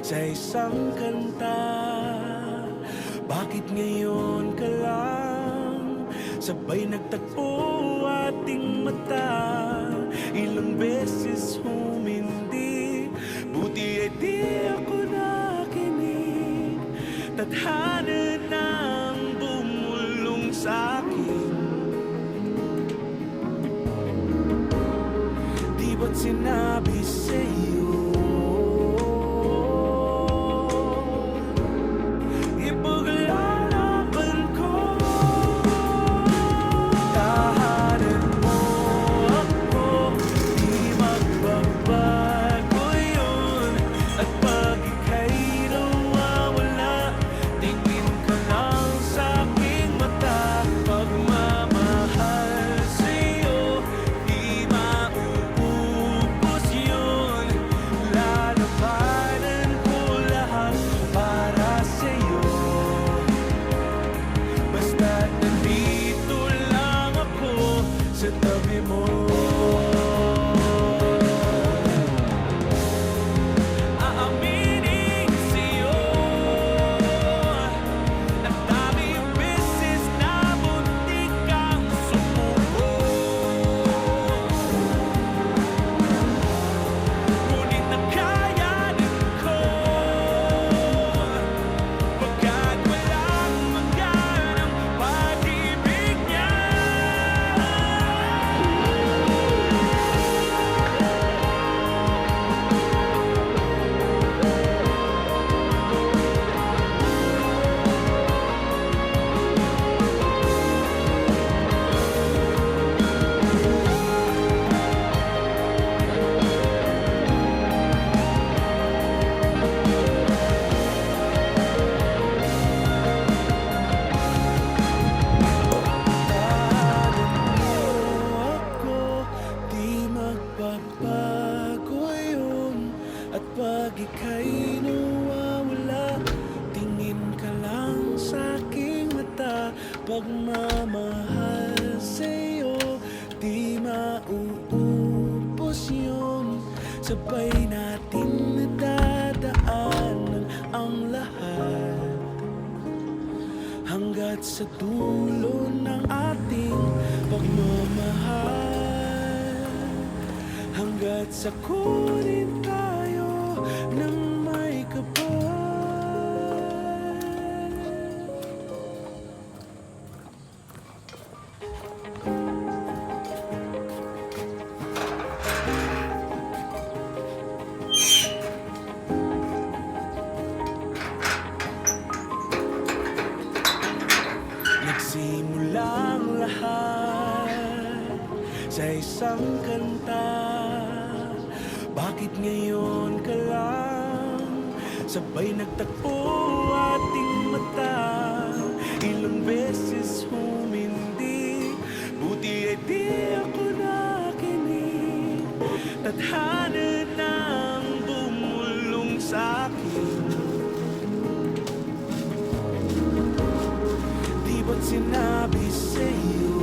sa isang kanta. Bakit ngayon ka lang sabay nagtagpo ating mata? Ilang beses humindi, buti ay di ako nakinig. Tadhana nang bumulong sa'kin. Di ba't sinabi sa'yo ipaglalaban ko? Tahanan mo ako, di magbabago yun. At pag ika'y nawawala, tingin ka lang sa'king mata. Pagmamahal sa'yo, di mauubos yun. Lalabanan ko lahat para sa'yo. Basta't nandito lang ako sa tabi mo. Aaminin sa'yo, ang daming beses na muntik kang sumuko. Ngunit nakayanan ko, pagkat walang maganang pag-ibig niya. Ako, di magbabago yun. At pag ika'y nawawala, tingin ka lang sa'king mata. Pagmamahal sa'yo, di mauubos yun. Sabay natin nadadaanan ang lahat hanggat sa dulo ng ating pagmamahal. Hanggat sa kunin tayo ng may kapal. Nagsimulang lahat sa isang kanta. Bakit ngayon ka lang sabay nagtagpo ating mata? Ilang beses humindi, buti ay di ako nakinig. Tadhana nang bumulong sa'kin. Di ba't sinabi sa'yo